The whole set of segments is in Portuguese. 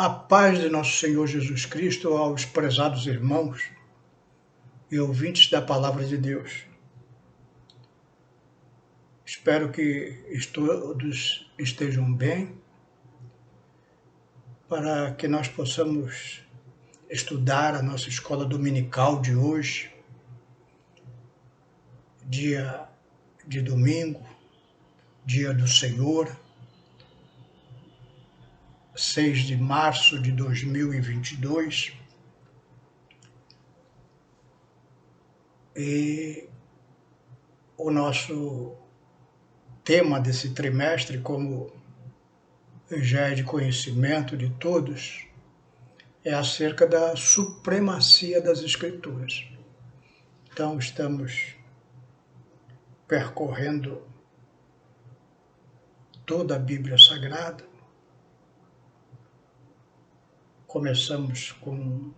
A paz de nosso Senhor Jesus Cristo aos prezados irmãos e ouvintes da Palavra de Deus. Espero que todos estejam bem, para que nós possamos estudar a nossa escola dominical de hoje, dia de domingo, dia do Senhor, 6 de março de 2022. E o nosso tema desse trimestre, como já é de conhecimento de todos, é acerca da supremacia das Escrituras. Então, estamos percorrendo toda a Bíblia Sagrada. Começamos com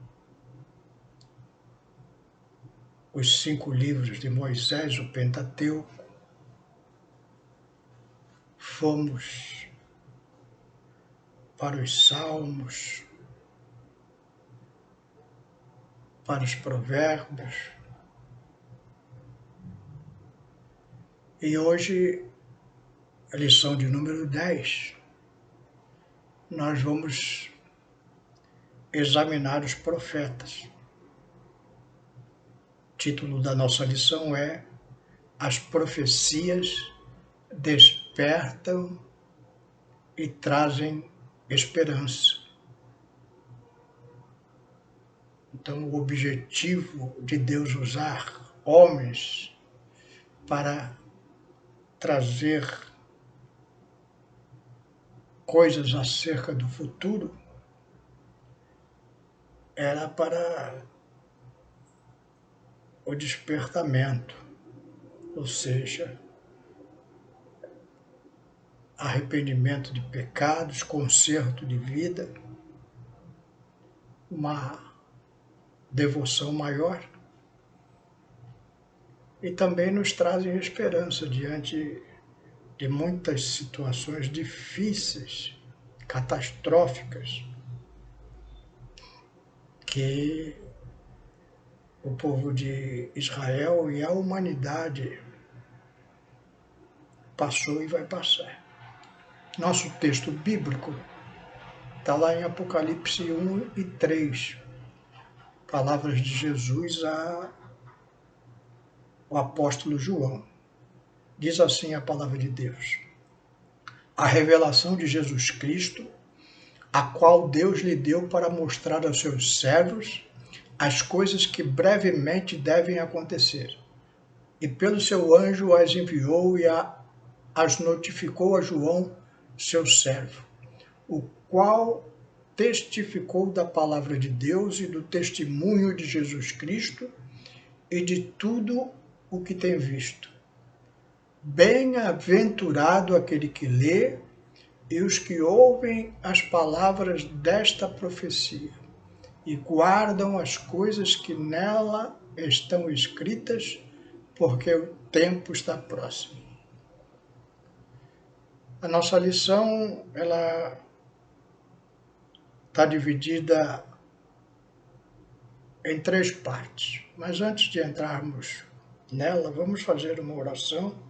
os 5 livros de Moisés, o Pentateuco. Fomos para os Salmos, para os Provérbios. E hoje, a lição de número 10, nós vamos examinar os profetas. O título da nossa lição é As profecias despertam e trazem esperança. Então, o objetivo de Deus usar homens para trazer coisas acerca do futuro era para o despertamento, ou seja, arrependimento de pecados, conserto de vida, uma devoção maior, e também nos trazem esperança diante de muitas situações difíceis, catastróficas, que o povo de Israel e a humanidade passou e vai passar. Nosso texto bíblico está lá em Apocalipse 1 e 3, palavras de Jesus ao apóstolo João. Diz assim a palavra de Deus: a revelação de Jesus Cristo, a qual Deus lhe deu para mostrar aos seus servos as coisas que brevemente devem acontecer. E pelo seu anjo as enviou e as notificou a João, seu servo, o qual testificou da palavra de Deus e do testemunho de Jesus Cristo e de tudo o que tem visto. Bem-aventurado aquele que lê e os que ouvem as palavras desta profecia e guardam as coisas que nela estão escritas, porque o tempo está próximo. A nossa lição, ela está dividida em 3 partes, mas antes de entrarmos nela, vamos fazer uma oração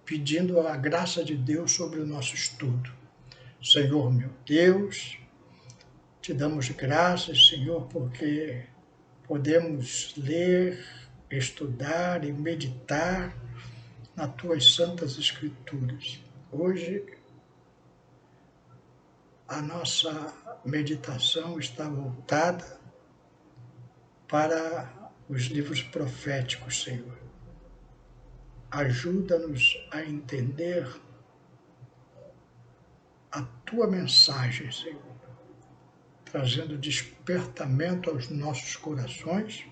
pedindo a graça de Deus sobre o nosso estudo. Senhor meu Deus, te damos graças, Senhor, porque podemos ler, estudar e meditar nas tuas santas escrituras. Hoje, a nossa meditação está voltada para os livros proféticos, Senhor. Ajuda-nos a entender a tua mensagem, Senhor, trazendo despertamento aos nossos corações,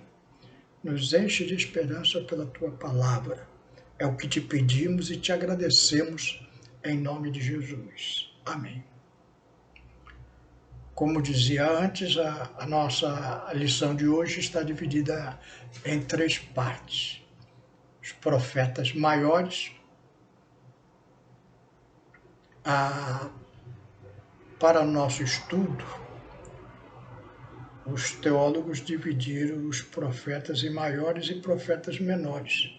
nos enche de esperança pela tua palavra. É o que te pedimos e te agradecemos em nome de Jesus. Amém. Como dizia antes, a nossa lição de hoje está dividida em 3 partes. Os profetas maiores, para o nosso estudo, os teólogos dividiram os profetas em maiores e profetas menores.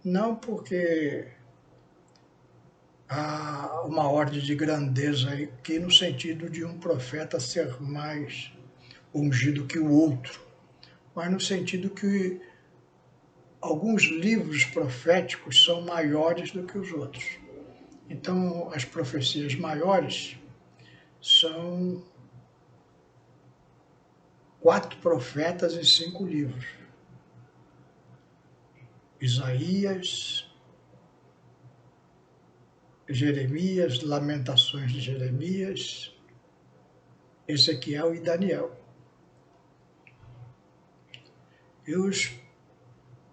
Não porque há uma ordem de grandeza aqui no sentido de um profeta ser mais ungido que o outro, mas no sentido que alguns livros proféticos são maiores do que os outros. Então, as profecias maiores são 4 profetas e 5 livros. Isaías, Jeremias, Lamentações de Jeremias, Ezequiel e Daniel. E os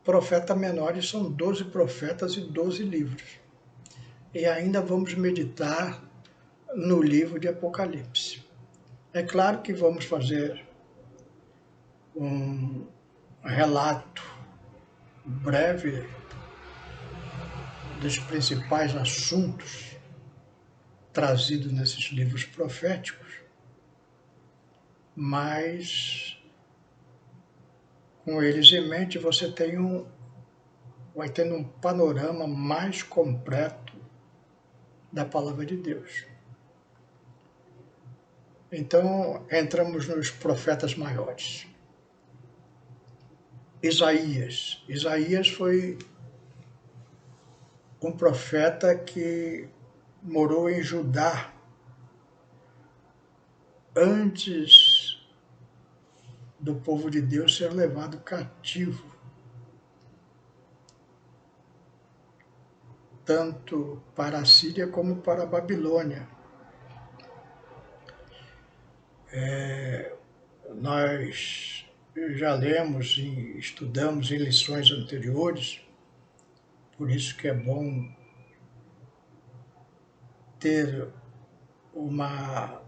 profetas menores são 12 profetas e 12 livros. E ainda vamos meditar no livro de Apocalipse. É claro que vamos fazer um relato breve dos principais assuntos trazidos nesses livros proféticos, mas com eles em mente você vai tendo um panorama mais completo da Palavra de Deus. Então, entramos nos profetas maiores. Isaías. Isaías foi um profeta que morou em Judá antes do povo de Deus ser levado cativo, tanto para a Síria como para a Babilônia. Nós já lemos e estudamos em lições anteriores, por isso que é bom ter uma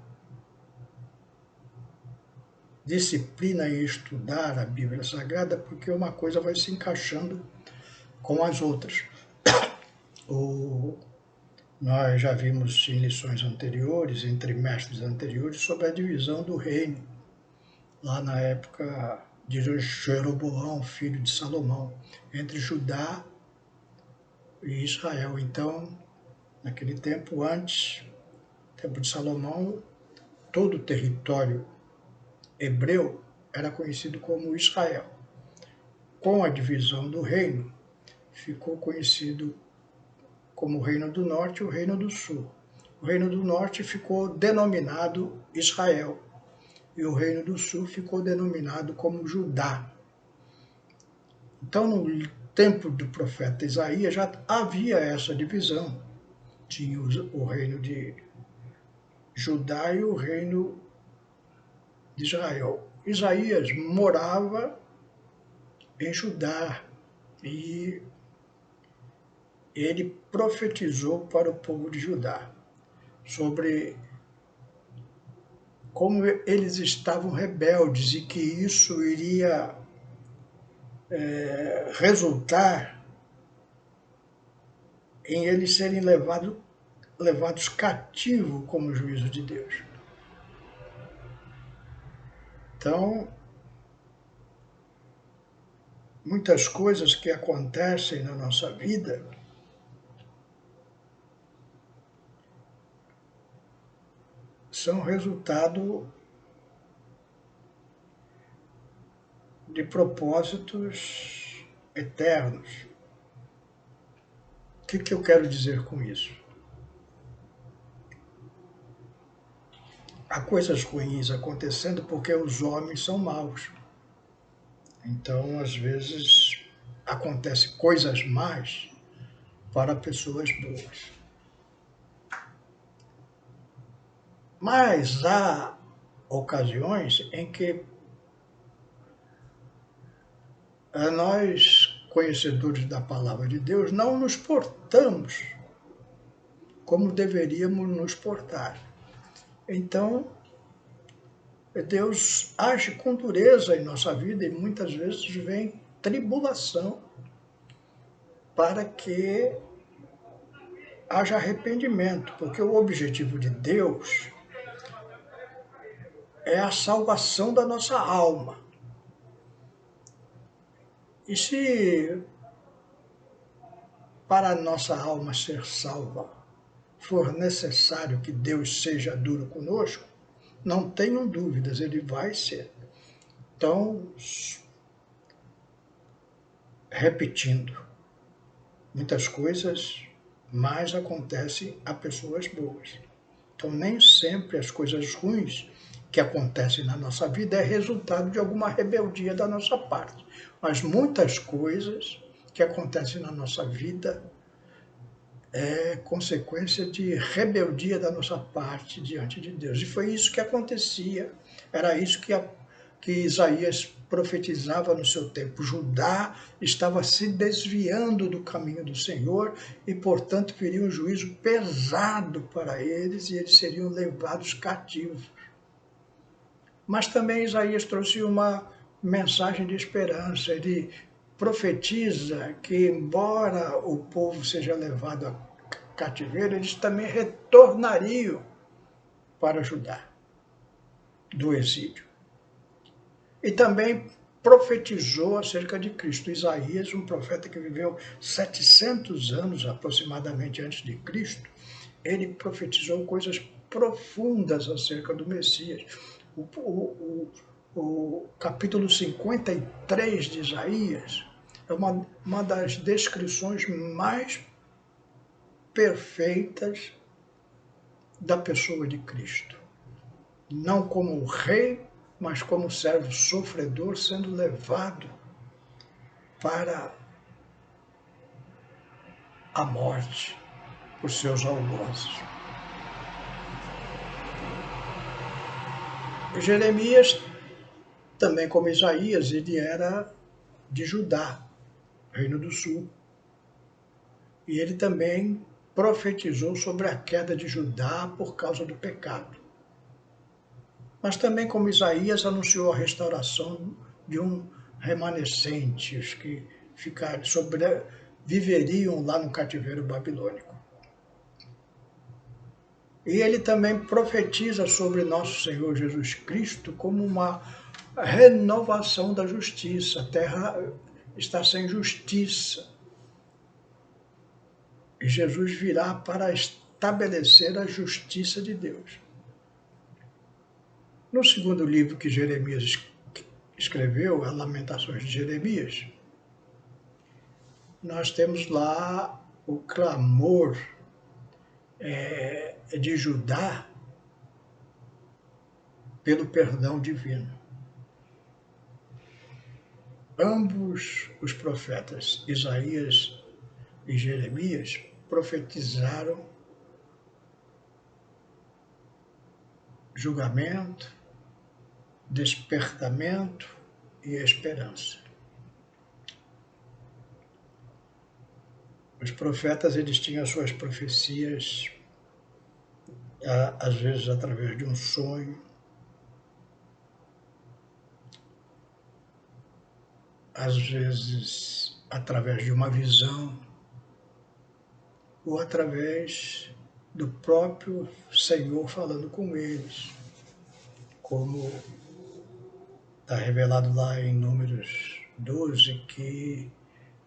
disciplina em estudar a Bíblia Sagrada, porque uma coisa vai se encaixando com as outras. Nós já vimos em lições anteriores, em trimestres anteriores, sobre a divisão do reino, lá na época de Jeroboão, filho de Salomão, entre Judá e Israel. Então, naquele tempo antes, tempo de Salomão, todo o território hebreu era conhecido como Israel. Com a divisão do reino, ficou conhecido como o Reino do Norte e o Reino do Sul. O Reino do Norte ficou denominado Israel e o Reino do Sul ficou denominado como Judá. Então, no tempo do profeta Isaías já havia essa divisão. Tinha o reino de Judá e o reino de Israel. Isaías morava em Judá e ele profetizou para o povo de Judá sobre como eles estavam rebeldes e que isso iria resultar em eles serem levados cativos como juízo de Deus. Então, muitas coisas que acontecem na nossa vida são resultado de propósitos eternos. O que eu quero dizer com isso? Há coisas ruins acontecendo porque os homens são maus. Então, às vezes, acontecem coisas más para pessoas boas. Mas há ocasiões em que nós, conhecedores da palavra de Deus, não nos portamos como deveríamos nos portar. Então, Deus age com dureza em nossa vida e muitas vezes vem tribulação para que haja arrependimento, porque o objetivo de Deus é a salvação da nossa alma. E se para a nossa alma ser salva for necessário que Deus seja duro conosco, não tenham dúvidas, ele vai ser. Então, repetindo, muitas coisas mais acontecem a pessoas boas. Então, nem sempre as coisas ruins que acontecem na nossa vida é resultado de alguma rebeldia da nossa parte. Mas muitas coisas que acontecem na nossa vida é consequência de rebeldia da nossa parte diante de Deus. E foi isso que acontecia. Era isso que Isaías profetizava no seu tempo. Judá estava se desviando do caminho do Senhor e, portanto, viria um juízo pesado para eles e eles seriam levados cativos. Mas também Isaías trouxe uma mensagem de esperança. Ele profetiza que, embora o povo seja levado a cativeiro, eles também retornariam para Judá do exílio. E também profetizou acerca de Cristo. Isaías, um profeta que viveu 700 anos aproximadamente antes de Cristo, ele profetizou coisas profundas acerca do Messias. O capítulo 53 de Isaías é uma das descrições mais perfeitas da pessoa de Cristo. Não como rei, mas como servo sofredor, sendo levado para a morte por seus algozes. Jeremias, também como Isaías, ele era de Judá, Reino do Sul. E ele também profetizou sobre a queda de Judá por causa do pecado. Mas também como Isaías anunciou a restauração de um remanescente, os que viveriam lá no cativeiro babilônico. E ele também profetiza sobre nosso Senhor Jesus Cristo como uma renovação da justiça. A terra está sem justiça. E Jesus virá para estabelecer a justiça de Deus. No segundo livro que Jeremias escreveu, as Lamentações de Jeremias, nós temos lá o clamor de Judá pelo perdão divino. Ambos os profetas, Isaías e Jeremias, profetizaram julgamento, despertamento e esperança. Os profetas, eles tinham as suas profecias, às vezes através de um sonho, às vezes através de uma visão, ou através do próprio Senhor falando com eles, como está revelado lá em Números 12, que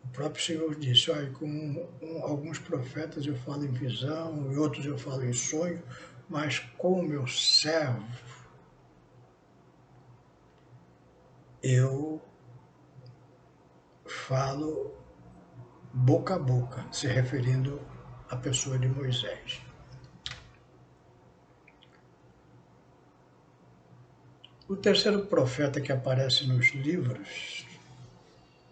o próprio Senhor disse: olha, com alguns profetas eu falo em visão, e outros eu falo em sonho, mas com o meu servo eu falo boca a boca, se referindo à pessoa de Moisés. O terceiro profeta que aparece nos livros,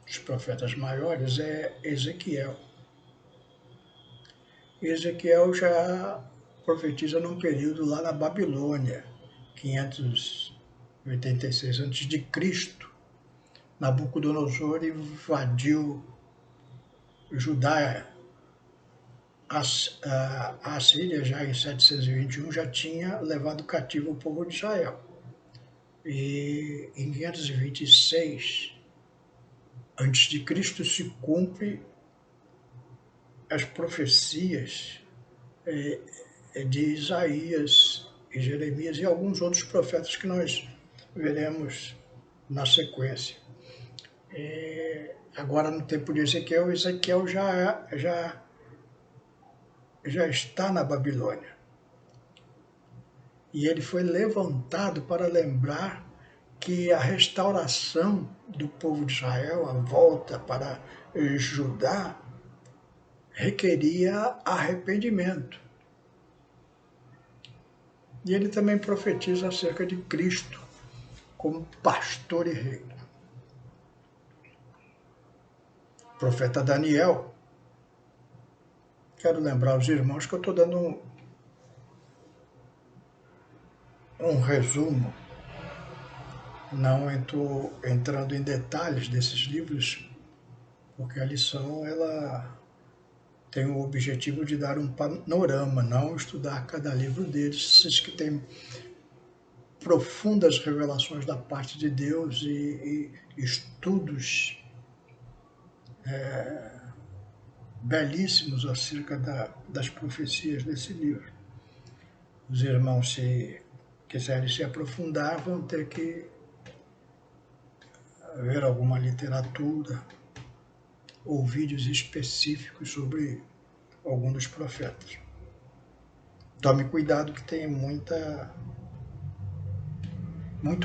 os profetas maiores, é Ezequiel. Ezequiel já profetiza num período lá na Babilônia, 586 a.C. Nabucodonosor invadiu Judá. A Assíria, já em 721, já tinha levado cativo o povo de Israel. E em 526 a.C. se cumpre as profecias de Isaías e Jeremias e alguns outros profetas que nós veremos na sequência. Agora, no tempo de Ezequiel, Ezequiel já está na Babilônia. E ele foi levantado para lembrar que a restauração do povo de Israel, a volta para Judá, requeria arrependimento. E ele também profetiza acerca de Cristo como pastor e rei. O profeta Daniel, quero lembrar os irmãos que eu estou dando um resumo, não estou entrando em detalhes desses livros, porque a lição ela tem o objetivo de dar um panorama, não estudar cada livro deles, esses que têm profundas revelações da parte de Deus e estudos belíssimos acerca das profecias desse livro. Os irmãos, se quiserem se aprofundar, vão ter que ver alguma literatura ou vídeos específicos sobre algum dos profetas. Tome cuidado que tem muito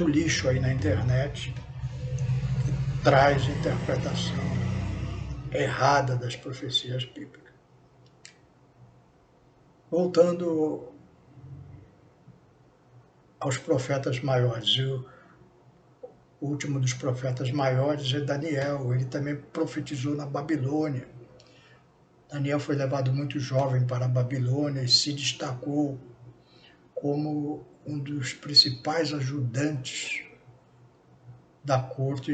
lixo aí na internet que traz interpretação errada das profecias bíblicas. Voltando aos profetas maiores, o último dos profetas maiores é Daniel, ele também profetizou na Babilônia. Daniel foi levado muito jovem para a Babilônia e se destacou como um dos principais ajudantes da corte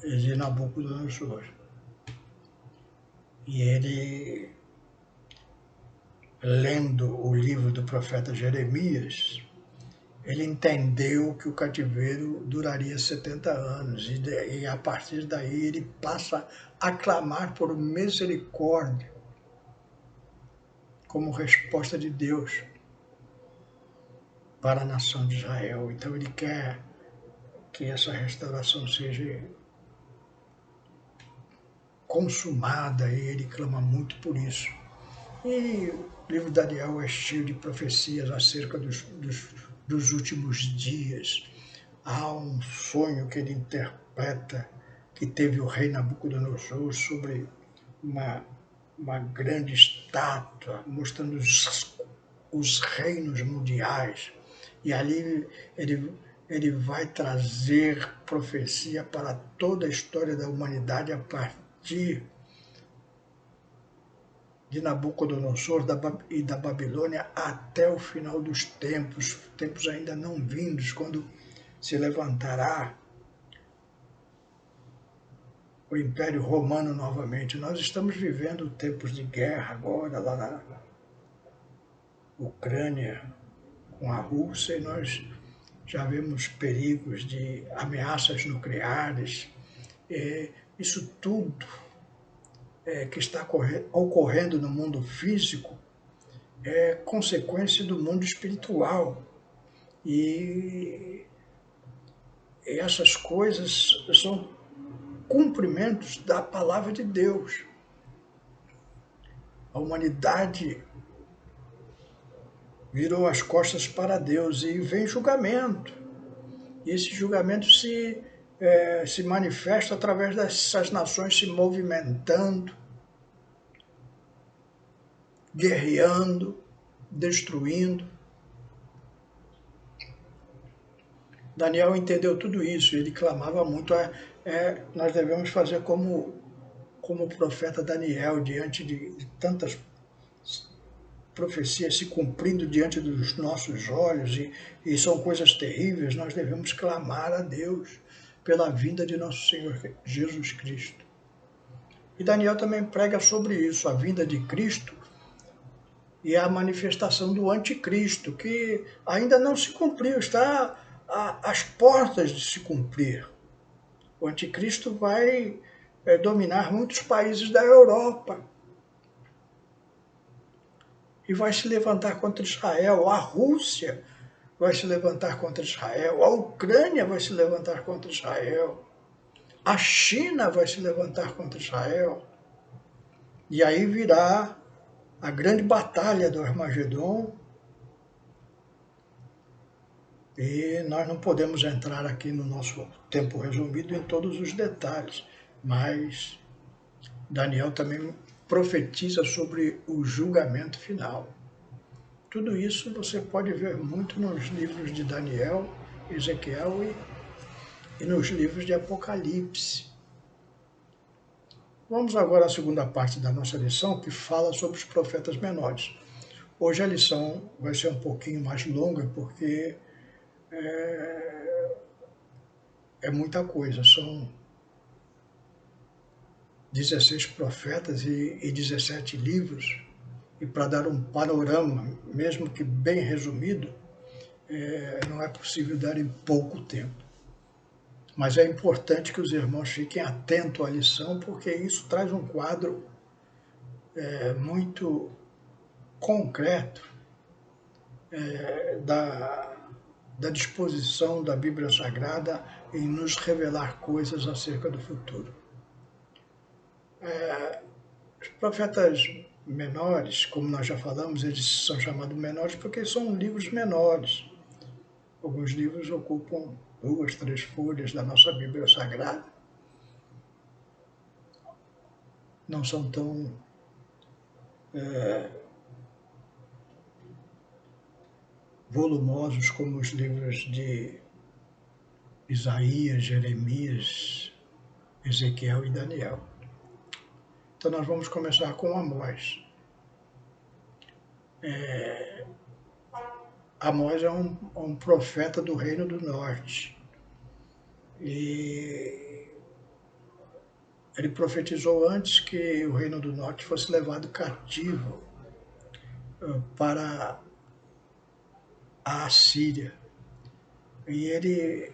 de Nabucodonosor. E ele, lendo o livro do profeta Jeremias, ele entendeu que o cativeiro duraria 70 anos e a partir daí ele passa a clamar por misericórdia como resposta de Deus para a nação de Israel. Então ele quer que essa restauração seja consumada e ele clama muito por isso. E o livro de Daniel é cheio de profecias acerca dos últimos dias. Há um sonho que ele interpreta que teve o rei Nabucodonosor sobre uma grande estátua mostrando os reinos mundiais. E ali ele vai trazer profecia para toda a história da humanidade a partir de Nabucodonosor e da Babilônia até o final dos tempos ainda não vindos, quando se levantará o Império Romano novamente. Nós estamos vivendo tempos de guerra agora, lá na Ucrânia, com a Rússia, e nós já vemos perigos de ameaças nucleares. Isso tudo que está ocorrendo no mundo físico é consequência do mundo espiritual. E essas coisas são cumprimentos da palavra de Deus. A humanidade virou as costas para Deus e vem julgamento. E esse julgamento se manifesta através dessas nações se movimentando, guerreando, destruindo. Daniel entendeu tudo isso, ele clamava muito. Nós devemos fazer como o profeta Daniel, diante de tantas profecias se cumprindo diante dos nossos olhos, e são coisas terríveis. Nós devemos clamar a Deus pela vinda de nosso Senhor Jesus Cristo. E Daniel também prega sobre isso, a vinda de Cristo e a manifestação do anticristo, que ainda não se cumpriu, está às portas de se cumprir. O anticristo vai dominar muitos países da Europa e vai se levantar contra Israel. A Rússia vai se levantar contra Israel, a Ucrânia vai se levantar contra Israel, a China vai se levantar contra Israel, e aí virá a grande batalha do Armagedon, e nós não podemos entrar aqui no nosso tempo resumido em todos os detalhes, mas Daniel também profetiza sobre o julgamento final. Tudo isso você pode ver muito nos livros de Daniel, Ezequiel e nos livros de Apocalipse. Vamos agora à segunda parte da nossa lição, que fala sobre os profetas menores. Hoje a lição vai ser um pouquinho mais longa, porque é muita coisa. São 16 profetas e 17 livros, e para dar um panorama, mesmo que bem resumido, não é possível dar em pouco tempo. Mas é importante que os irmãos fiquem atentos à lição, porque isso traz um quadro muito concreto da disposição da Bíblia Sagrada em nos revelar coisas acerca do futuro. Os profetas menores, como nós já falamos, eles são chamados menores porque são livros menores. Alguns livros ocupam 2, 3 folhas da nossa Bíblia Sagrada. Não são tão volumosos como os livros de Isaías, Jeremias, Ezequiel e Daniel. Então nós vamos começar com Amós. Amós é um profeta do Reino do Norte. E ele profetizou antes que o Reino do Norte fosse levado cativo para a Assíria. E ele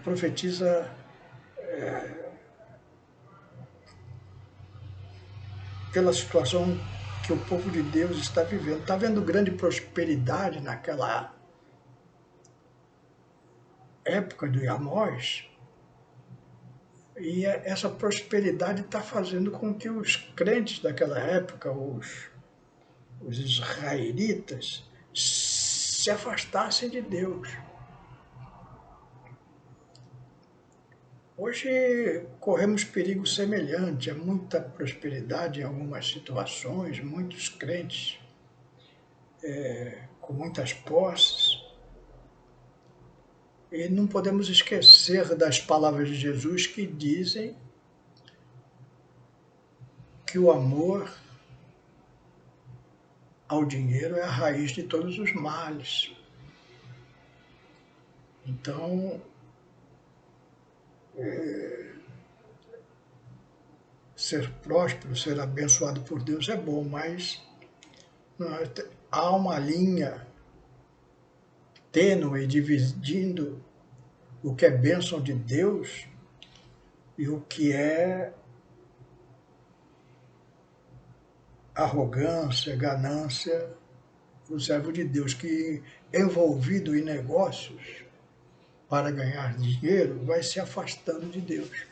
profetiza pela situação que o povo de Deus está vivendo. Está havendo grande prosperidade naquela época de Amós, e essa prosperidade está fazendo com que os crentes daquela época, os israelitas, se afastassem de Deus. Hoje corremos perigo semelhante, há muita prosperidade em algumas situações, muitos crentes com muitas posses. E não podemos esquecer das palavras de Jesus que dizem que o amor ao dinheiro é a raiz de todos os males. Então, ser próspero, ser abençoado por Deus é bom, mas há uma linha tênue dividindo o que é bênção de Deus e o que é arrogância, ganância do servo de Deus, que envolvido em negócios para ganhar dinheiro, vai se afastando de Deus.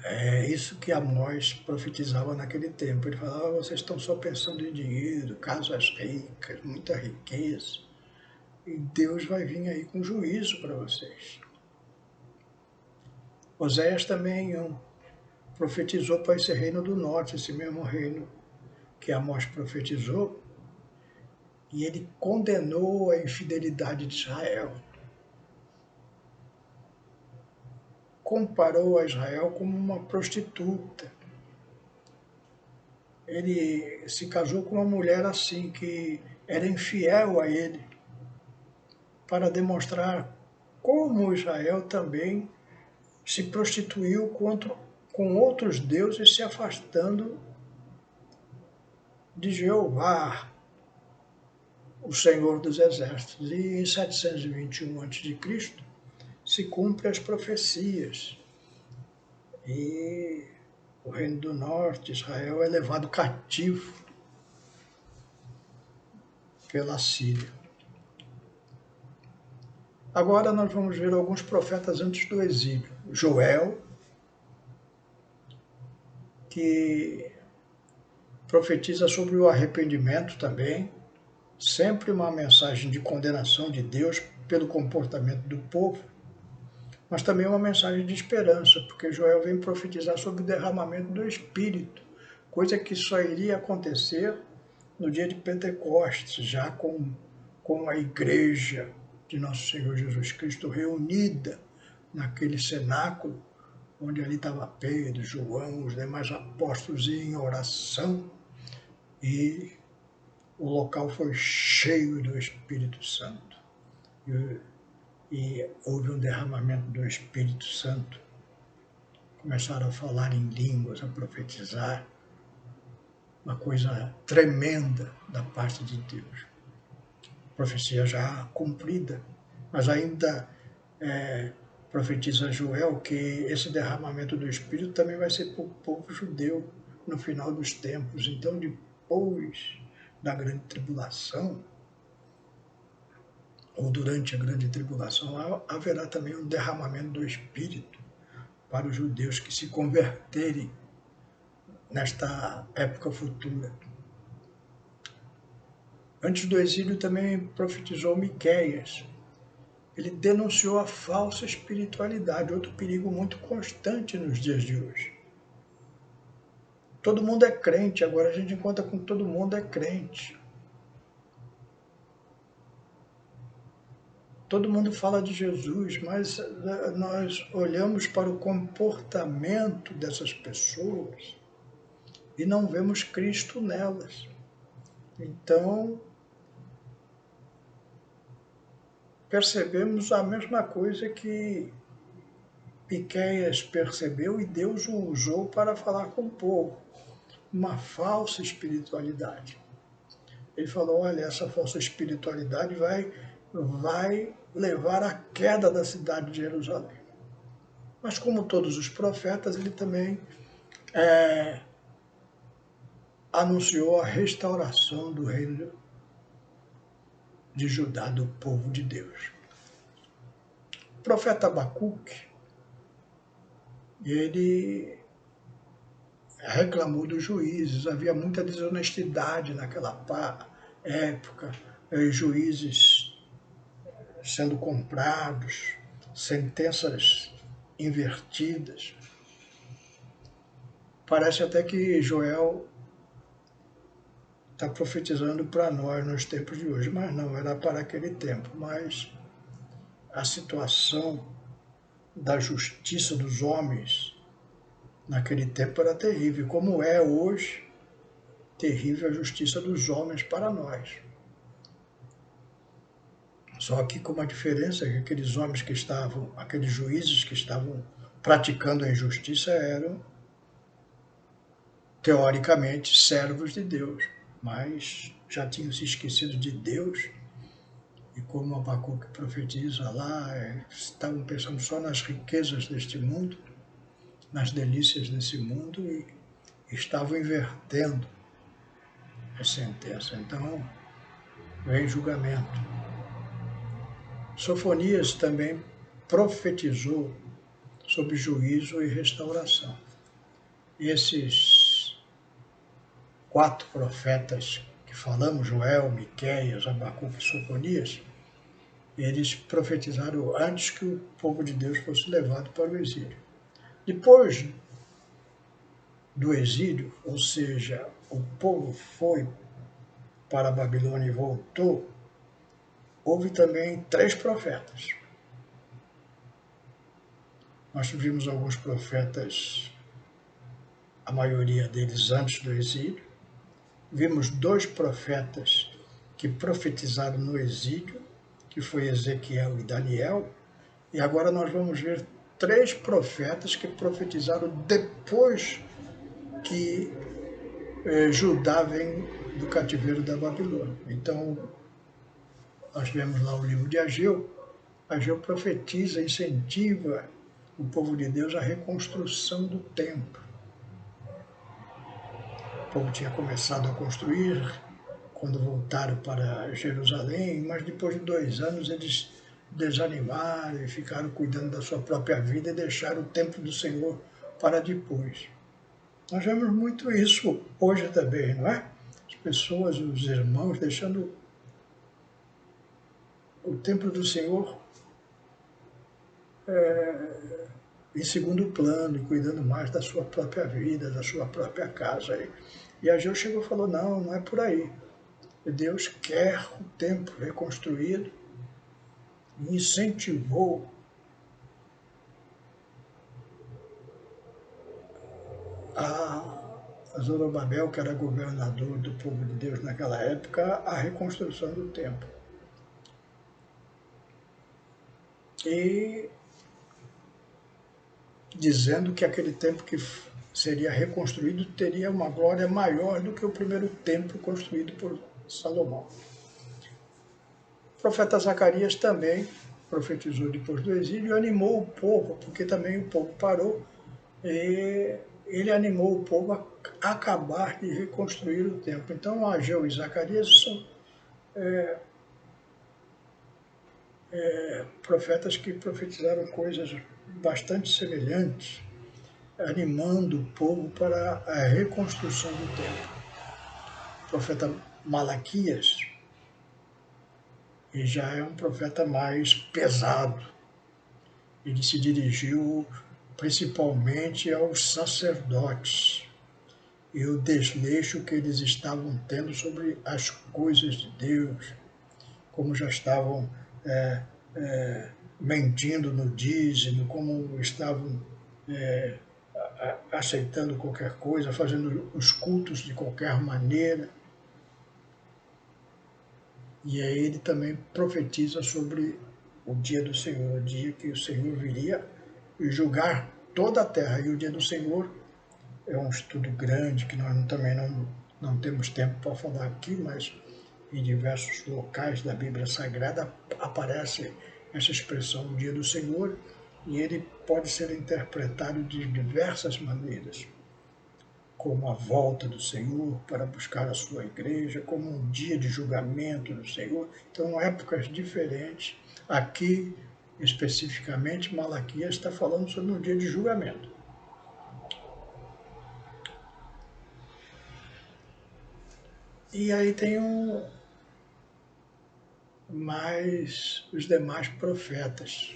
É isso que Amós profetizava naquele tempo. Ele falava: vocês estão só pensando em dinheiro, casas ricas, muita riqueza. E Deus vai vir aí com juízo para vocês. Oséias também profetizou para esse reino do norte, esse mesmo reino que Amós profetizou, e ele condenou a infidelidade de Israel. Comparou a Israel como uma prostituta. Ele se casou com uma mulher assim, que era infiel a ele, para demonstrar como Israel também se prostituiu com outros deuses, se afastando de Jeová, o Senhor dos Exércitos. E em 721 a.C. se cumprem as profecias. E o Reino do Norte, Israel, é levado cativo pela Síria. Agora nós vamos ver alguns profetas antes do exílio. Joel, que profetiza sobre o arrependimento também, sempre uma mensagem de condenação de Deus pelo comportamento do povo, mas também uma mensagem de esperança, porque Joel vem profetizar sobre o derramamento do Espírito, coisa que só iria acontecer no dia de Pentecostes, já com a igreja de Nosso Senhor Jesus Cristo reunida naquele cenáculo, onde ali estava Pedro, João, os demais apóstolos em oração, e o local foi cheio do Espírito Santo. E houve um derramamento do Espírito Santo. Começaram a falar em línguas, a profetizar, uma coisa tremenda da parte de Deus. Profecia já cumprida, mas ainda profetiza Joel que esse derramamento do Espírito também vai ser para o povo judeu no final dos tempos. Então, depois da grande tribulação, ou durante a grande tribulação, haverá também um derramamento do Espírito para os judeus que se converterem nesta época futura. Antes do exílio também profetizou Miqueias. Ele denunciou a falsa espiritualidade, outro perigo muito constante nos dias de hoje. Todo mundo é crente, agora a gente encontra com todo mundo é crente. Todo mundo fala de Jesus, mas nós olhamos para o comportamento dessas pessoas e não vemos Cristo nelas. Então, percebemos a mesma coisa que Miqueias percebeu e Deus o usou para falar com o povo. Uma falsa espiritualidade. Ele falou, olha, essa falsa espiritualidade vai levar à queda da cidade de Jerusalém. Mas como todos os profetas, ele também anunciou a restauração do reino de Judá, do povo de Deus. O profeta Abacuque, ele reclamou dos juízes, havia muita desonestidade naquela época, juízes sendo comprados, sentenças invertidas. Parece até que Joel está profetizando para nós nos tempos de hoje, mas não, era para aquele tempo. Mas a situação da justiça dos homens naquele tempo era terrível, como é hoje terrível a justiça dos homens para nós. Só que com uma diferença, que aqueles homens que estavam, aqueles juízes que estavam praticando a injustiça eram, teoricamente, servos de Deus, mas já tinham se esquecido de Deus, e como Abacuque profetiza lá, estavam pensando só nas riquezas deste mundo, nas delícias desse mundo, e estavam invertendo a sentença. Então, vem julgamento. Sofonias também profetizou sobre juízo e restauração. Esses 4 profetas que falamos, Joel, Miqueias, Abacuque e Sofonias, eles profetizaram antes que o povo de Deus fosse levado para o exílio. Depois do exílio, ou seja, o povo foi para a Babilônia e voltou, houve também 3 profetas. Nós vimos alguns profetas, a maioria deles antes do exílio. Vimos 2 profetas que profetizaram no exílio, que foi Ezequiel e Daniel. E agora nós vamos ver 3 profetas que profetizaram depois que Judá vem do cativeiro da Babilônia. Então, nós vemos lá o livro de Ageu. Ageu profetiza, incentiva o povo de Deus à reconstrução do templo. O povo tinha começado a construir quando voltaram para Jerusalém, mas depois de 2 anos eles desanimaram e ficaram cuidando da sua própria vida e deixaram o templo do Senhor para depois. Nós vemos muito isso hoje também, não é? As pessoas, os irmãos, deixando o templo do Senhor em segundo plano e cuidando mais da sua própria vida, da sua própria casa. E Ageu chegou e falou, não, não é por aí. Deus quer o templo reconstruído e incentivou a Zorobabel, que era governador do povo de Deus naquela época, a reconstrução do templo. E dizendo que aquele templo que seria reconstruído teria uma glória maior do que o primeiro templo construído por Salomão. O profeta Zacarias também profetizou depois do exílio e animou o povo, porque também o povo parou, e ele animou o povo a acabar de reconstruir o templo. Então, Ageu e Zacarias são profetas que profetizaram coisas bastante semelhantes, animando o povo para a reconstrução do templo. O profeta Malaquias, e já é um profeta mais pesado. Ele se dirigiu principalmente aos sacerdotes e o desleixo que eles estavam tendo sobre as coisas de Deus, como já estavam mentindo no dízimo, como estavam aceitando qualquer coisa, fazendo os cultos de qualquer maneira. E aí ele também profetiza sobre o dia do Senhor, o dia que o Senhor viria julgar toda a terra. E o dia do Senhor é um estudo grande que nós também não temos tempo para falar aqui, mas em diversos locais da Bíblia Sagrada aparece essa expressão, o dia do Senhor, e ele pode ser interpretado de diversas maneiras, como a volta do Senhor para buscar a sua igreja, como um dia de julgamento do Senhor. Então, épocas diferentes. Aqui, especificamente, Malaquias está falando sobre um dia de julgamento. E aí tem mais os demais profetas,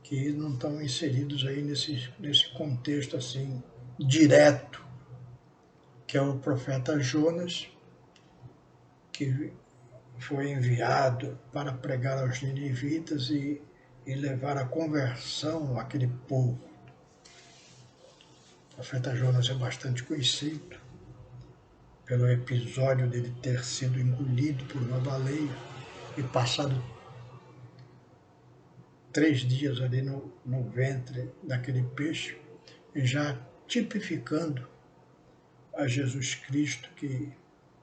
que não estão inseridos aí nesse contexto assim direto, que é o profeta Jonas, que foi enviado para pregar aos ninivitas e levar a conversão àquele povo. O profeta Jonas é bastante conhecido pelo episódio dele ter sido engolido por uma baleia e passado 3 dias ali no ventre daquele peixe, e já tipificando a Jesus Cristo, que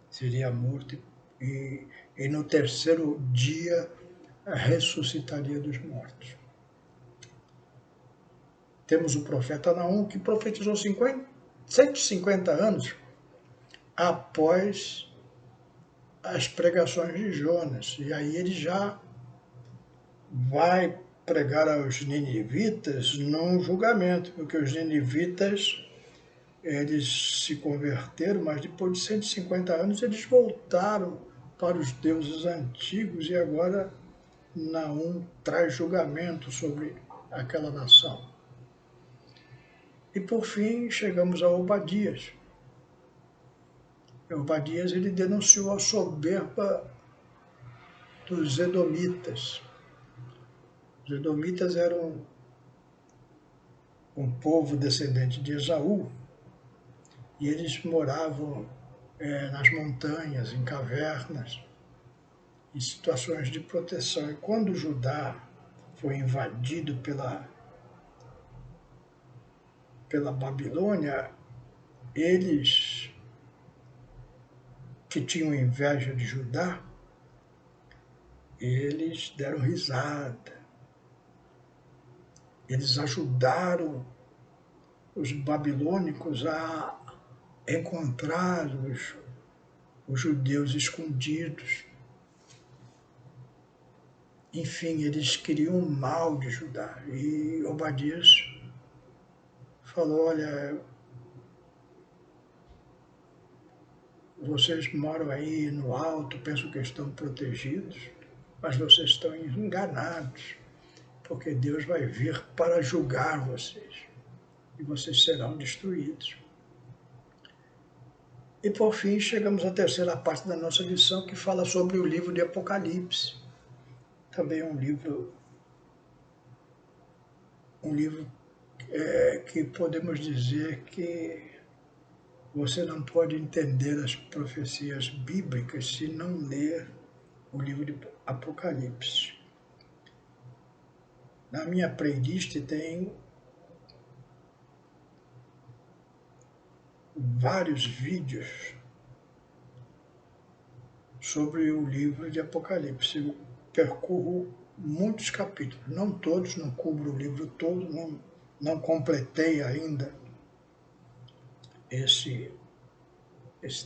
seria morto e no terceiro dia ressuscitaria dos mortos. Temos o profeta Naum, que profetizou 150 anos após as pregações de Jonas. E aí ele já vai pregar aos ninivitas num julgamento, porque os ninivitas eles se converteram, mas depois de 150 anos eles voltaram para os deuses antigos e agora Naum traz julgamento sobre aquela nação. E por fim chegamos a Obadias. Obadias ele denunciou a soberba dos edomitas. Os edomitas eram um povo descendente de Esaú e eles moravam nas montanhas, em cavernas, em situações de proteção. E quando Judá foi invadido pela Babilônia, eles que tinham inveja de Judá, eles deram risada. Eles ajudaram os babilônicos a encontrar os judeus escondidos. Enfim, eles queriam o mal de Judá. E Obadias falou, olha, vocês moram aí no alto, pensam que estão protegidos, mas vocês estão enganados, porque Deus vai vir para julgar vocês, e vocês serão destruídos. E por fim, chegamos à terceira parte da nossa lição, que fala sobre o livro de Apocalipse. Também um livro que podemos dizer que você não pode entender as profecias bíblicas se não ler o livro de Apocalipse. Na minha playlist tem vários vídeos sobre o livro de Apocalipse. Eu percorro muitos capítulos, não todos, não cubro o livro todo, não completei ainda esse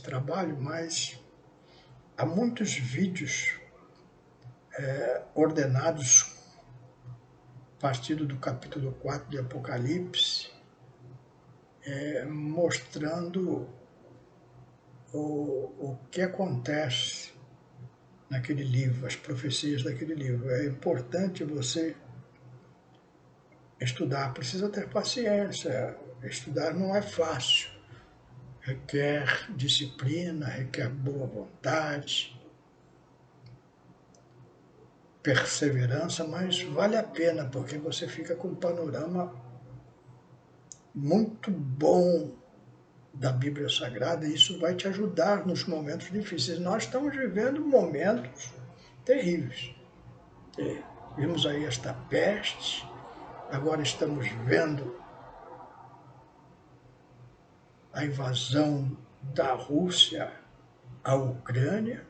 trabalho, mas há muitos vídeos ordenados a partir do capítulo 4 de Apocalipse, mostrando o que acontece naquele livro, as profecias daquele livro. É importante você estudar, precisa ter paciência. Estudar não é fácil, requer disciplina, requer boa vontade, perseverança, mas vale a pena, porque você fica com um panorama muito bom da Bíblia Sagrada, e isso vai te ajudar nos momentos difíceis. Nós estamos vivendo momentos terríveis. Vimos aí esta peste, agora estamos vendo a invasão da Rússia à Ucrânia,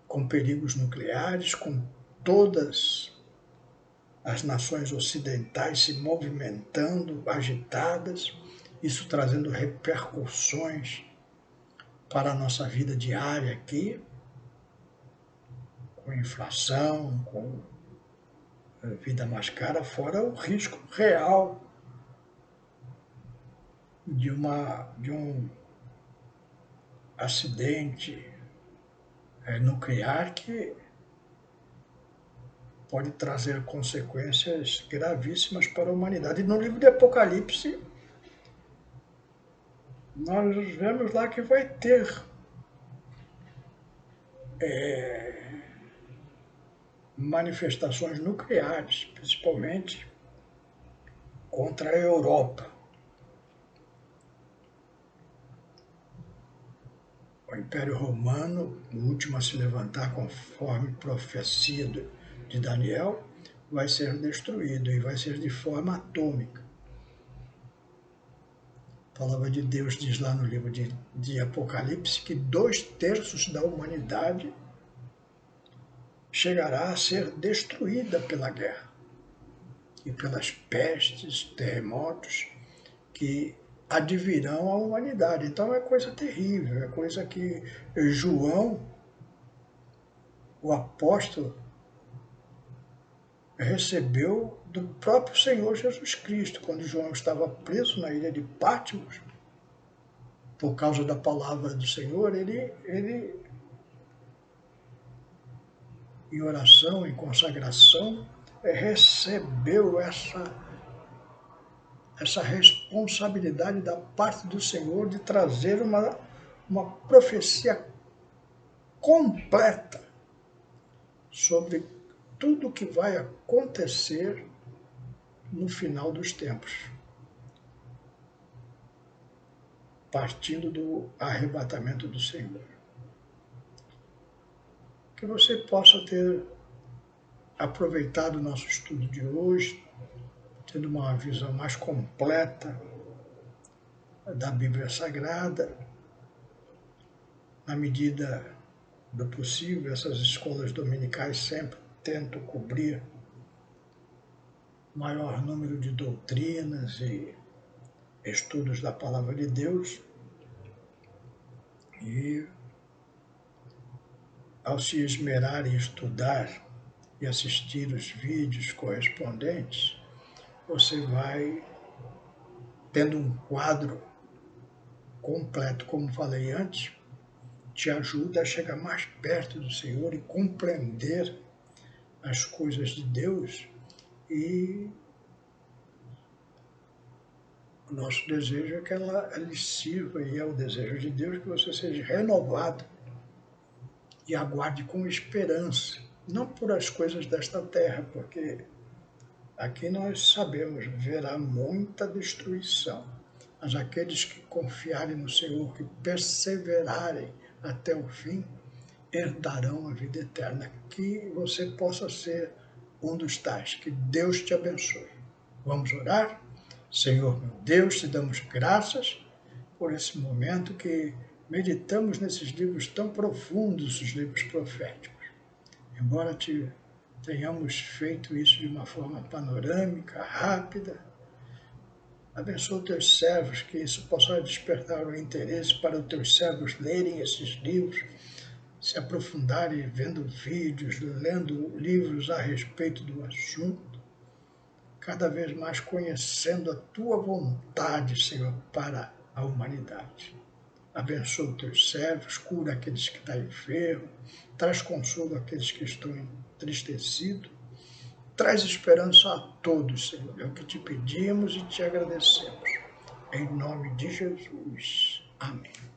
com perigos nucleares, com todas as nações ocidentais se movimentando, agitadas, isso trazendo repercussões para a nossa vida diária aqui, com inflação, com vida mais cara, fora o risco real de um acidente nuclear que pode trazer consequências gravíssimas para a humanidade. E no livro de Apocalipse, nós vemos lá que vai ter manifestações nucleares, principalmente contra a Europa. O Império Romano, o último a se levantar conforme profecia de Daniel, vai ser destruído e vai ser de forma atômica. A palavra de Deus diz lá no livro de Apocalipse que 2/3 da humanidade chegará a ser destruída pela guerra e pelas pestes, terremotos que advirão à humanidade. Então é coisa terrível, é coisa que João, o apóstolo, recebeu do próprio Senhor Jesus Cristo, quando João estava preso na ilha de Patmos, por causa da palavra do Senhor, ele em oração, em consagração, recebeu essa responsabilidade da parte do Senhor de trazer uma profecia completa sobre tudo o que vai acontecer no final dos tempos, partindo do arrebatamento do Senhor. Que você possa ter aproveitado o nosso estudo de hoje, tendo uma visão mais completa da Bíblia Sagrada. Na medida do possível, essas escolas dominicais sempre tentam cobrir o maior número de doutrinas e estudos da Palavra de Deus. E ao se esmerar em estudar e assistir os vídeos correspondentes, você vai tendo um quadro completo, como falei antes, te ajuda a chegar mais perto do Senhor e compreender as coisas de Deus. E o nosso desejo é que ela lhe sirva, e é o desejo de Deus que você seja renovado e aguarde com esperança, não por as coisas desta terra, porque aqui nós sabemos, verá muita destruição, mas aqueles que confiarem no Senhor, que perseverarem até o fim, herdarão a vida eterna. Que você possa ser um dos tais. Que Deus te abençoe. Vamos orar? Senhor meu Deus, te damos graças por esse momento que meditamos nesses livros tão profundos, os livros proféticos. Embora tenhamos feito isso de uma forma panorâmica, rápida, abençoa os teus servos, que isso possa despertar o interesse para os teus servos lerem esses livros, se aprofundarem vendo vídeos, lendo livros a respeito do assunto, cada vez mais conhecendo a tua vontade, Senhor, para a humanidade. Abençoa os teus servos, cura aqueles que estão enfermos, traz consolo àqueles que estão entristecidos, traz esperança a todos, Senhor. É o que te pedimos e te agradecemos. Em nome de Jesus. Amém.